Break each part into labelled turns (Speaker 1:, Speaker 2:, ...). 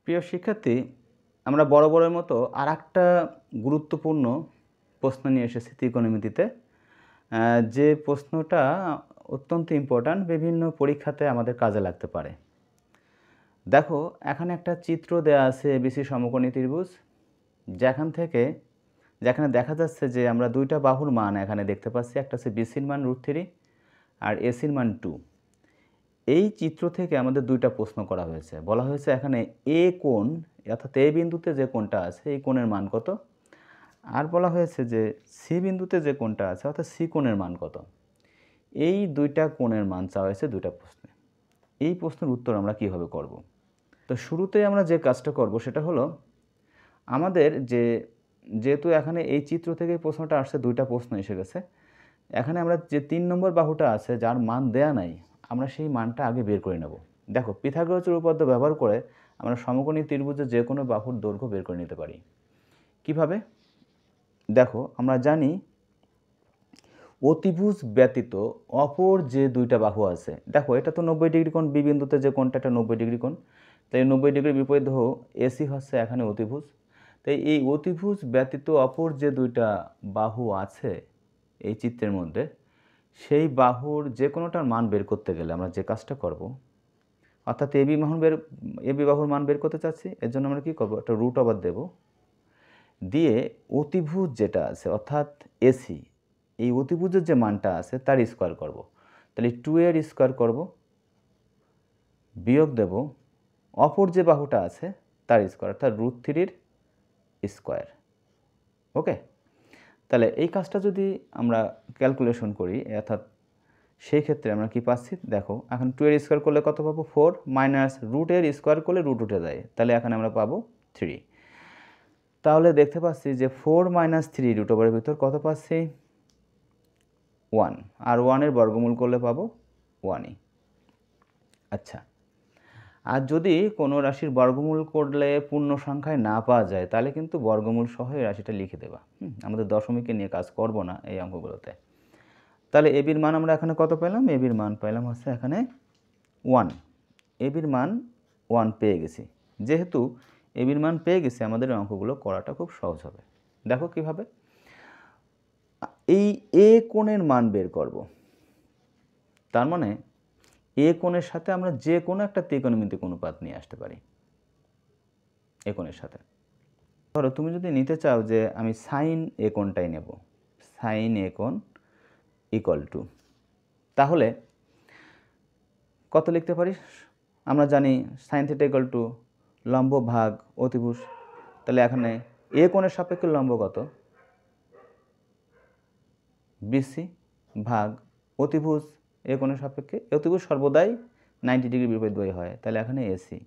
Speaker 1: প্রিয় শিক্ষার্থী, আমরা বরাবরের মতো আরেকটা গুরুত্বপূর্ণ প্রশ্ন নিয়ে এসেছি ত্রিকোণমিতিতে। যে প্রশ্নটা অত্যন্ত ইম্পর্ট্যান্ট, বিভিন্ন পরীক্ষাতে আমাদের কাজে লাগতে পারে। দেখো, এখানে একটা চিত্র দেয়া আছে এবিসি সমকোণী ত্রিভুজ, যেখানে দেখা যাচ্ছে যে আমরা দুইটা বাহুর মান এখানে দেখতে পাচ্ছি। একটা হচ্ছে বিসির মান √3 আর এসির মান 2। এই চিত্র থেকে আমাদের দুইটা প্রশ্ন করা হয়েছে। বলা হয়েছে এখানে এ কোণ, অর্থাৎ এ বিন্দুতে যে কোণটা আছে এই কোণের মান কত, আর বলা হয়েছে যে সি বিন্দুতে যে কোণটা আছে অর্থাৎ সি কোণের মান কত। এই দুইটা কোণের মান চাওয়া হয়েছে দুইটা প্রশ্নে। এই প্রশ্নের উত্তর আমরা কিভাবে করব? তো শুরুতেই আমরা যে কাজটা করব সেটা হলো, আমাদের যেহেতু এখানে এই চিত্র থেকে প্রশ্নটা আসছে, দুইটা প্রশ্ন এসে গেছে, এখানে আমরা যে 3 নম্বর বাহুটা আছে যার মান দেয়া নাই, আমরা সেই মানটা আগে বের করে নেব। দেখো, পিথাগোরাসের উপপাদ্য ব্যবহার করে আমরা সমকোণী ত্রিভুজের যে কোনো বাহুর দৈর্ঘ্য বের করে নিতে পারি। কিভাবে? দেখো, আমরা জানি অতিভুজ ব্যতীত অপর যে দুইটা বাহু আছে, দেখো এটা তো 90 ডিগ্রি কোণ, বি বিন্দুতে যে কোণটা এটা 90 ডিগ্রি কোণ, তাই 90 ডিগ্রি বিপরীত বাহু এসি হচ্ছে এখানে অতিভুজ। তাই এই অতিভুজ ব্যতীত অপর যে দুইটা বাহু আছে এই চিত্রের মধ্যে, সেই বাহুর যে কোনোটার মান বের করতে গেলে আমরা যে কাজটা করব, অর্থাৎ এবি বাহুর মান বের করতে চাচ্ছি, এর জন্য আমরা কী করবো, একটা রুট ওভার দেব, দিয়ে অতিভুজ যেটা আছে অর্থাৎ এসি, এই অতিভুজের যে মানটা আছে তার স্কোয়ার করব। তাহলে 2 এর স্কোয়ার করব, বিয়োগ দেব অপর যে বাহুটা আছে তার স্কোয়ার, অর্থাৎ √3 স্কোয়ার। ওকে, তাহলে এই কাজটা যদি আমরা ক্যালকুলেশন করি, অর্থাৎ সেই ক্ষেত্রে আমরা কি পাচ্ছি, দেখো এখন 2 এর স্কোয়ার করলে কত পাবো, 4, মাইনাস √এর স্কোয়ার করলে √ উঠে যায়, তাহলে এখানে আমরা পাবো 3। তাহলে দেখতে পাচ্ছি যে 4 - 3 √ ভিতর কত পাচ্ছি, 1, আর 1 এর বর্গমূল করলে পাবো 1ই। আচ্ছা, আর যদি কোনো রাশির বর্গমূল করলে পূর্ণ সংখ্যায় না পাওয়া যায়, তাহলে কিন্তু বর্গমূল সহ এই রাশিটা লিখে দেবা। আমাদের দশমিকে নিয়ে কাজ করব না এই অঙ্কগুলোতে। তাহলে এবির মান আমরা এখানে কত পেলাম, এবির মান পেলাম হচ্ছে এখানে 1। এবির মান 1 পেয়ে গেছি। যেহেতু এবির মান পেয়ে গেছি, আমাদের অঙ্কগুলো করাটা খুব সহজ হবে। দেখো কিভাবে, এই এ কোণের মান বের করব। তার মানে এ কোণের সাথে আমরা যে কোনো একটা ত্রিকোণমিতিক অনুপাত নিয়ে আসতে পারি এ কোণের সাথে। ধরো তুমি যদি নিতে চাও যে আমি সাইন এ কোণটাই নেব, সাইন এ কোণ ইকুয়াল টু, তাহলে কত লিখতে পারি, আমরা জানি সাইন থিটা ইকুয়াল টু লম্ব ভাগ অতিভুজ। তাহলে এখানে এ কোণের সাপেক্ষে লম্ব কত, বিসি, ভাগ অতিভুজ এ কোণের সাপেক্ষে, অতিভুজ সর্বদাই 90 ডিগ্রি বিপরীত বাহু হয়, তাহলে এখানে এসি।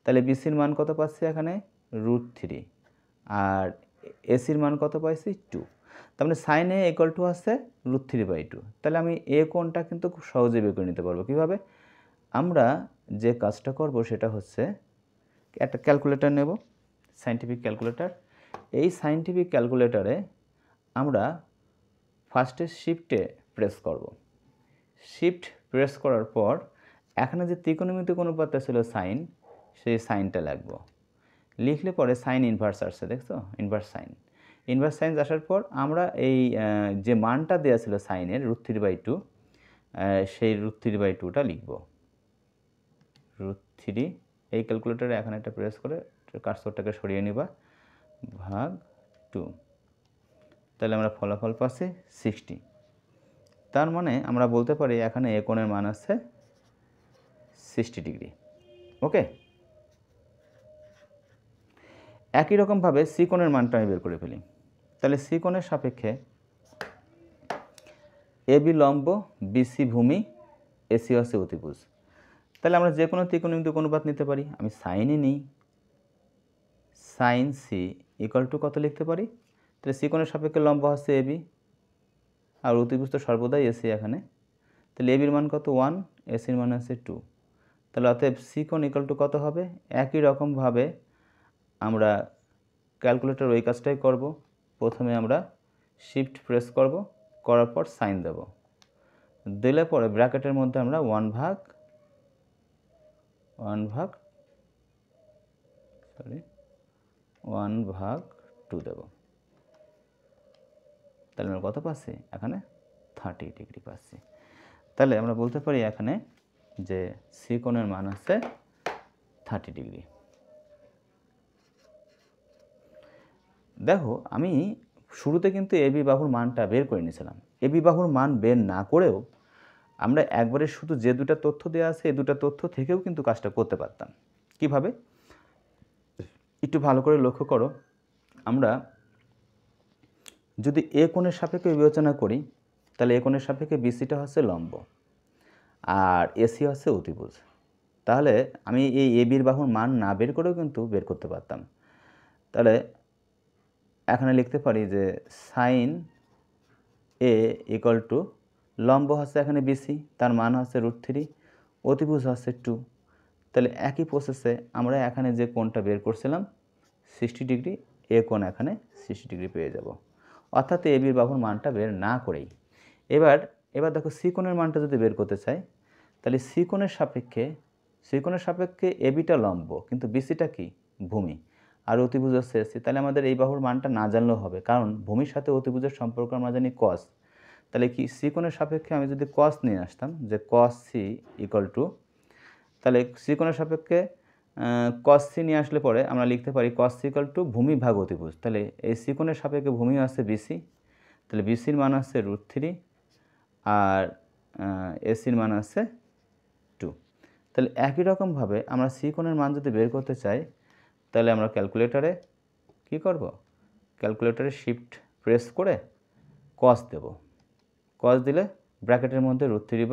Speaker 1: তাহলে বিসির মান কত পাচ্ছি এখানে, √3, আর এসির মান কত পাইছি, 2। তার মানে সাইন এ ইকুয়াল টু আছে √3/2। তাহলে আমি এ কোণটা কিন্তু খুব সহজেই বের করে নিতে পারবো। কীভাবে? আমরা যে কাজটা করব সেটা হচ্ছে, একটা ক্যালকুলেটর নেব, সায়েন্টিফিক ক্যালকুলেটর। এই সায়েন্টিফিক ক্যালকুলেটরে আমরা ফার্স্টে শিফটে প্রেস করব। শিফট প্রেস করার পর এখানে যে ত্রিকোণমিতিক অনুপাতটা ছিল সাইন, সেই সাইনটা লিখব। লিখলে পরে সাইন ইনভার্স আসছে, দেখছো, ইনভার্স সাইন আসার পর আমরা এই যে মানটা দেওয়া ছিল সাইনের √3/2, সেই √3/2টা লিখব। √3, এই ক্যালকুলেটরে এখন একটা প্রেস করে কার্সরটাকে সরিয়ে নিবা, ভাগ 2। তাহলে আমরা ফলাফল পাচ্ছি 60। তার মানে আমরা বলতে পারি এখানে এ কোণের মান আছে 60 ডিগ্রি। ওকে, একই রকমভাবে সি কোণের মানটা আমি বের করে ফেলি। তাহলে সি কোণের সাপেক্ষে এবি লম্ব, বিসি ভূমি, এসি হচ্ছে অতিভুজ। তাহলে আমরা যে কোনো ত্রিকোণমিতিক অনুপাত নিতে পারি। আমি সাইনই নিই, সাইন সি ইকুয়াল টু কত লিখতে পারি, তাহলে সি কোণের সাপেক্ষে লম্ব হচ্ছে এবি, আর অতিভুজ তো সর্বদাই এসি এখানে। তাহলে এবির মান কত, 1, এসির মান আছে 2। তাহলে অতএব সি কোণ ইকুয়াল টু কত হবে, একই রকমভাবে আমরা ক্যালকুলেটর ওই কাজটাই করব। প্রথমে আমরা শিফট প্রেস করব, করার পর সাইন দেব, দিলে পরে ব্র্যাকেটের মধ্যে আমরা 1/2 1/2 দেব। তাহলে আমরা কত পাচ্ছি এখানে 30 ডিগ্রি পাচ্ছি। তাহলে আমরা বলতে পারি এখানে যে সি কোণের মান হচ্ছে 30 ডিগ্রি। দেখো আমি শুরুতে কিন্তু এবি বাহুর মানটা বের করে নিয়েছিলাম। এবি বাহুর মান বের না করেও আমরা একবারে শুধু যে দুটা তথ্য দেওয়া আছে এই দুটা তথ্য থেকেও কিন্তু কাজটা করতে পারতাম। কিভাবে? একটু ভালো করে লক্ষ্য করো, আমরা যদি এ কোণের সাপেক্ষে বিবেচনা করি তাহলে এ কোণের সাপেক্ষে বিসিটা হচ্ছে লম্ব আর এসি হচ্ছে অতিভুজ। তাহলে আমি এই এবির বাহুর মান না বের করেও কিন্তু বের করতে পারতাম। তাহলে এখানে লিখতে পারি যে সাইন এ ইকুয়াল টু লম্ব হচ্ছে এখানে বিসি, তার মান হচ্ছে √3, অতিভুজ হচ্ছে 2। তাহলে একই প্রসেসে আমরা এখানে যে কোণটা বের করছিলাম 60 ডিগ্রি, এ কোণ এখানে 60 ডিগ্রি পেয়ে যাব, অর্থাৎ এবির বাহুর মানটা বের না করেই। এবার দেখো সি কোণের মানটা যদি বের করতে চাই তাহলে সি কোণের সাপেক্ষে এবিটা লম্ব কিন্তু বিসিটা কি ভূমি আর অতিভুজ হচ্ছে এসি। তাহলে আমাদের এই বাহুর মানটা না জানলেও হবে, কারণ ভূমির সাথে অতিভুজের সম্পর্ক আমরা জানি কস। তাহলে কি সি কোণের সাপেক্ষে আমি যদি কস নিয়ে আসতাম যে কস সি ইকুয়াল টু, তাহলে সি কোণের সাপেক্ষে কস সি নিয়ে আসলে পরে আমরা লিখতে পারি কস সি ইকুয়াল টু ভূমি ভাগ অতিভুজ। তাহলে এই সি কোণের সাপেক্ষে ভূমি আছে বিসি, তাহলে বিসির মান আছে √3 আর এসির মান আছে 2। তাহলে একই রকমভাবে আমরা সি কোণের মান যদি বের করতে চাই তাহলে আমরা ক্যালকুলেটরে কি করব, ক্যালকুলেটরে শিফট প্রেস করে কস দেব। কস দিলে ব্র্যাকেটের মধ্যে √3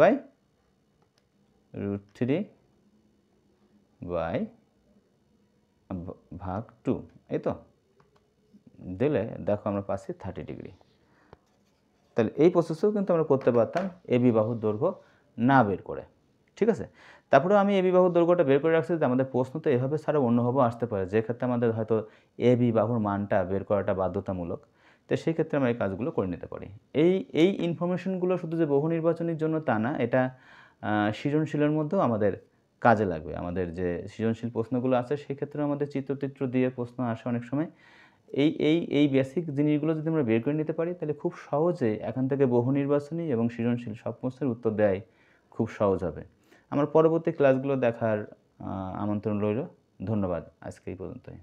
Speaker 1: ভাগ 2, এই তো দিলে দেখো আমরা পাচ্ছি 30 ডিগ্রি। তাহলে এই প্রসেসেও কিন্তু আমরা করতে পারতাম এবি বাহুর দৈর্ঘ্য না বের করে। ঠিক আছে, তারপরেও আমি এবি বাহুর দৈর্ঘ্যটা বের করে রাখছি যে আমাদের প্রশ্ন তো এভাবে ছাড়া অন্যভাবেও আসতে পারে, যে ক্ষেত্রে আমাদের হয়তো এবি বাহুর মানটা বের করাটা বাধ্যতামূলক। তো সেই ক্ষেত্রে আমরা এই কাজগুলো করে নিতে পারি। এই ইনফরমেশনগুলো শুধু যে বহু নির্বাচনের জন্য তা না, এটা সৃজনশীলের মধ্যেও আমাদের কাজে লাগবে। আমাদের যে সৃজনশীল প্রশ্নগুলো আছে সেই ক্ষেত্রে আমাদের চিত্র দিয়ে প্রশ্ন আসে অনেক সময়। এই বেসিক জিনিসগুলো যদি আমরা বের করে নিতে পারি তাহলে খুব সহজে এখান থেকে বহু নির্বাচনী এবং সৃজনশীল সব প্রশ্নের উত্তর দেয় খুব সহজ হবে। আমার পরবর্তী ক্লাসগুলো দেখার আমন্ত্রণ রইল। ধন্যবাদ, আজকে এই পর্যন্তই।